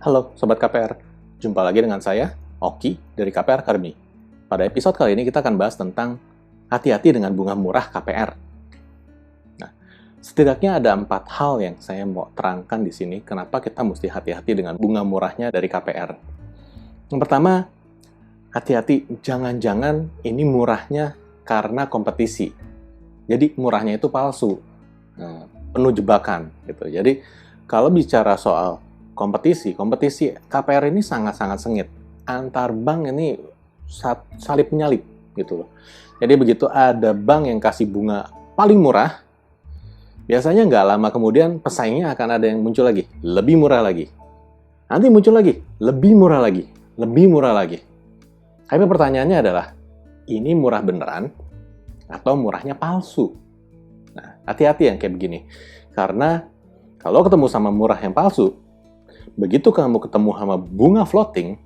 Halo Sobat KPR, jumpa lagi dengan saya, Oki dari KPR Academy. Pada episode kali ini kita akan bahas tentang hati-hati dengan bunga murah KPR. Nah, setidaknya ada 4 hal yang saya mau terangkan di sini kenapa kita mesti hati-hati dengan bunga murahnya dari KPR. Yang pertama, hati-hati, jangan-jangan ini murahnya karena kompetisi. Jadi murahnya itu palsu, penuh jebakan gitu. Jadi kalau bicara soal kompetisi KPR ini sangat-sangat sengit. Antar bank ini salip menyalip gitu loh. Jadi begitu ada bank yang kasih bunga paling murah, biasanya nggak lama kemudian pesaingnya akan ada yang muncul lagi, lebih murah lagi. Nanti muncul lagi, lebih murah lagi, lebih murah lagi. Tapi pertanyaannya adalah, ini murah beneran atau murahnya palsu? Nah, hati-hati yang kayak begini. Karena kalau ketemu sama murah yang palsu, begitu kamu ketemu sama bunga floating,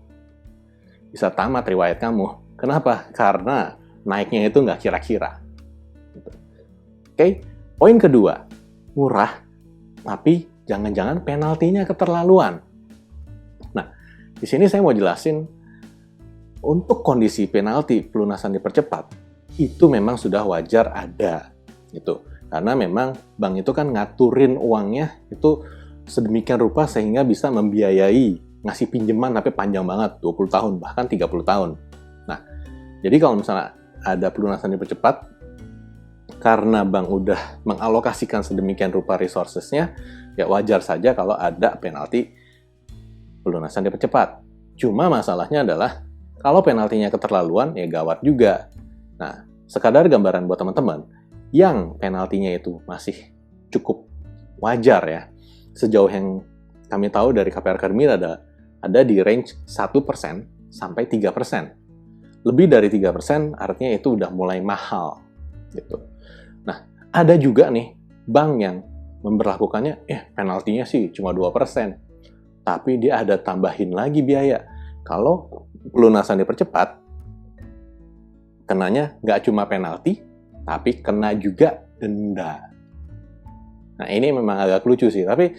bisa tamat riwayat kamu. Kenapa? Karena naiknya itu nggak kira-kira. Oke, poin kedua, murah, tapi jangan-jangan penaltinya keterlaluan. Nah, di sini saya mau jelasin, untuk kondisi penalti pelunasan dipercepat, itu memang sudah wajar ada. Gitu. Karena memang bank itu kan ngaturin uangnya itu sedemikian rupa sehingga bisa membiayai ngasih pinjaman tapi panjang banget, 20 tahun, bahkan 30 tahun. Nah, jadi kalau misalnya ada pelunasan dipercepat, karena bank udah mengalokasikan sedemikian rupa resources-nya, ya wajar saja kalau ada penalti pelunasan dipercepat. Cuma masalahnya adalah, kalau penaltinya keterlaluan, ya gawat juga. Nah, sekadar gambaran buat teman-teman, yang penaltinya itu masih cukup wajar ya, sejauh yang kami tahu dari KPR Academy ada di range 1% sampai 3%. Lebih dari 3% artinya itu udah mulai mahal. Gitu. Nah, ada juga nih bank yang memberlakukannya, penaltinya sih cuma 2%. Tapi dia ada tambahin lagi biaya. Kalau pelunasan dipercepat, kenanya nggak cuma penalti, tapi kena juga denda. Nah, ini memang agak lucu sih, tapi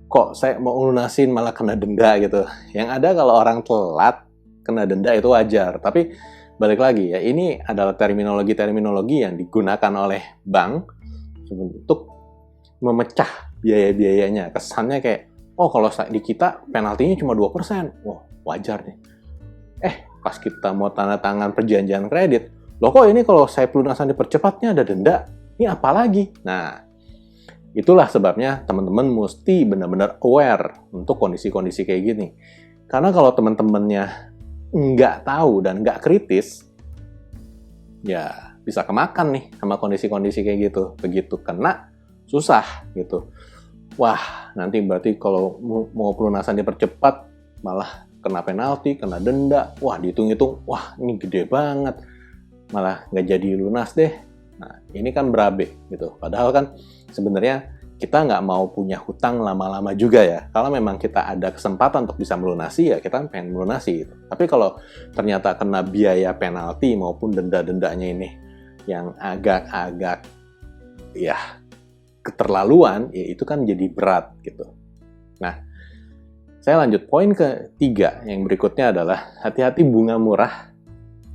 kok saya mau lunasin malah kena denda gitu. Yang ada kalau orang telat kena denda itu wajar, tapi balik lagi ya, ini adalah terminologi yang digunakan oleh bank untuk memecah biaya-biayanya. Kesannya kayak, kalau di kita penaltinya cuma 2%, wah wajar nih. Pas kita mau tanda tangan perjanjian kredit, loh kok ini kalau saya pelunasan dipercepatnya ada denda? Ini apa lagi? Nah, itulah sebabnya teman-teman mesti benar-benar aware untuk kondisi-kondisi kayak gini. Karena kalau teman-temannya nggak tahu dan nggak kritis, ya bisa kemakan nih sama kondisi-kondisi kayak gitu. Begitu kena, susah gitu. Wah, nanti berarti kalau mau pelunasan dipercepat, malah kena penalti, kena denda. Wah, dihitung-hitung, wah ini gede banget. Malah nggak jadi lunas deh. Nah, ini kan berabe gitu. Padahal kan sebenarnya kita nggak mau punya hutang lama-lama juga ya. Kalau memang kita ada kesempatan untuk bisa melunasi, ya kita pengen melunasi gitu. Tapi kalau ternyata kena biaya penalti maupun denda-dendanya ini yang agak-agak ya keterlaluan, ya itu kan jadi berat gitu. Nah, saya lanjut poin ketiga yang berikutnya adalah hati-hati bunga murah,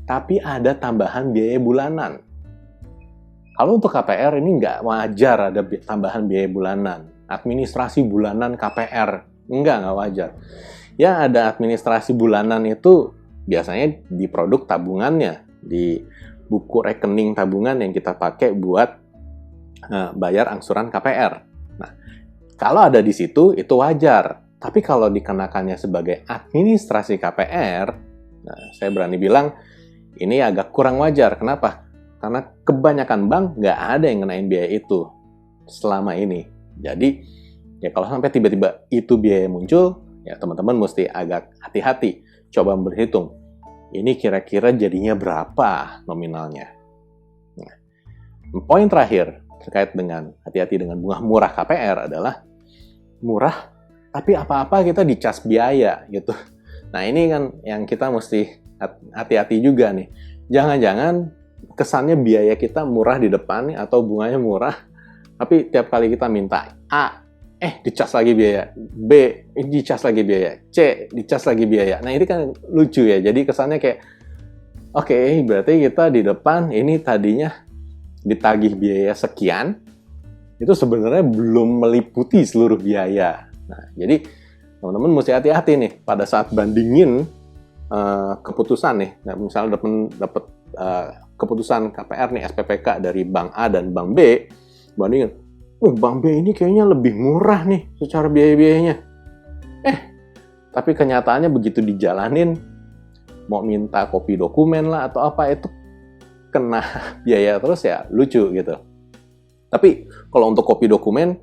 tapi ada tambahan biaya bulanan. Kalau untuk KPR ini nggak wajar ada tambahan biaya bulanan. Administrasi bulanan KPR, nggak wajar. Yang ada administrasi bulanan itu biasanya di produk tabungannya, di buku rekening tabungan yang kita pakai buat bayar angsuran KPR. Nah, kalau ada di situ itu wajar. Tapi kalau dikenakannya sebagai administrasi KPR, nah, saya berani bilang ini agak kurang wajar. Kenapa? Karena kebanyakan bank nggak ada yang ngenain biaya itu selama ini. Jadi, ya kalau sampai tiba-tiba itu biaya muncul, ya teman-teman mesti agak hati-hati. Coba berhitung, ini kira-kira jadinya berapa nominalnya. Nah, poin terakhir terkait dengan hati-hati dengan bunga murah KPR adalah murah, tapi apa-apa kita dicas biaya gitu. Nah, ini kan yang kita mesti hati-hati juga nih. Jangan-jangan kesannya biaya kita murah di depan nih, atau bunganya murah, tapi tiap kali kita minta A, dicas lagi biaya, B, dicas lagi biaya, C, dicas lagi biaya. Nah, ini kan lucu ya, jadi kesannya kayak, oke, berarti kita di depan ini tadinya ditagih biaya sekian, itu sebenarnya belum meliputi seluruh biaya. Nah, jadi teman-teman mesti hati-hati nih, pada saat bandingin keputusan nih, nah, misalnya dapat keputusan KPR nih, SPPK dari Bank A dan Bank B, bandingin, Bank B ini kayaknya lebih murah nih secara biaya-biayanya. Tapi kenyataannya begitu dijalanin, mau minta kopi dokumen lah atau apa, itu kena biaya terus ya, lucu gitu. Tapi kalau untuk kopi dokumen,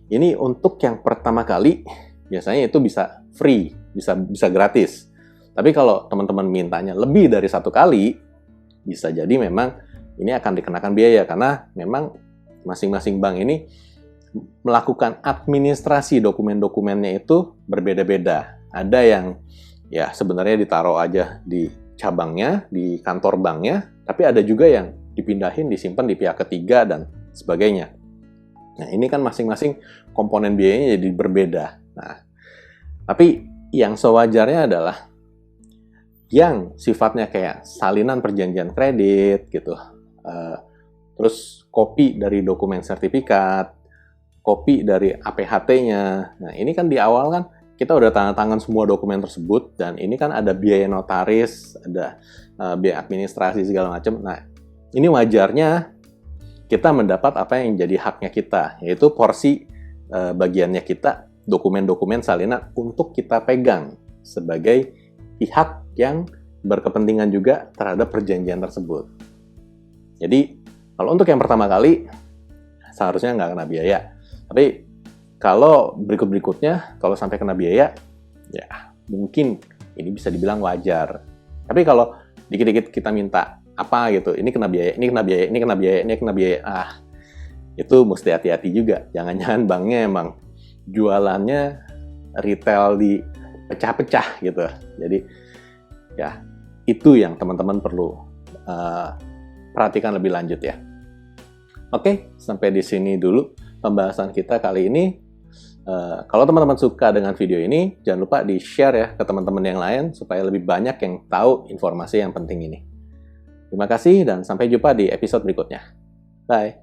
ini untuk yang pertama kali, biasanya itu bisa free, bisa gratis. Tapi kalau teman-teman mintanya lebih dari satu kali, bisa jadi memang ini akan dikenakan biaya, karena memang masing-masing bank ini melakukan administrasi dokumen-dokumennya itu berbeda-beda. Ada yang ya sebenarnya ditaruh aja di cabangnya, di kantor banknya, tapi ada juga yang dipindahin, disimpan di pihak ketiga dan sebagainya. Nah, ini kan masing-masing komponen biayanya jadi berbeda. Nah, tapi yang sewajarnya adalah yang sifatnya kayak salinan perjanjian kredit gitu, terus kopi dari dokumen sertifikat, kopi dari APHT-nya. Nah, ini kan di awal kan kita udah tanda tangan semua dokumen tersebut, dan ini kan ada biaya notaris, ada biaya administrasi segala macam. Nah, ini wajarnya kita mendapat apa yang jadi haknya kita, yaitu porsi bagiannya kita, dokumen-dokumen salinan untuk kita pegang sebagai pihak yang berkepentingan juga terhadap perjanjian tersebut. Jadi, kalau untuk yang pertama kali, seharusnya nggak kena biaya. Tapi, kalau berikut-berikutnya, kalau sampai kena biaya, ya mungkin ini bisa dibilang wajar. Tapi kalau dikit-dikit kita minta apa gitu, ini kena biaya, ini kena biaya, ini kena biaya, ini kena biaya, itu mesti hati-hati juga. Jangan-jangan banknya emang jualannya retail di pecah-pecah gitu. Jadi, ya itu yang teman-teman perlu perhatikan lebih lanjut ya. Oke, sampai di sini dulu pembahasan kita kali ini. Kalau teman-teman suka dengan video ini, jangan lupa di-share ya ke teman-teman yang lain supaya lebih banyak yang tahu informasi yang penting ini. Terima kasih dan sampai jumpa di episode berikutnya. Bye!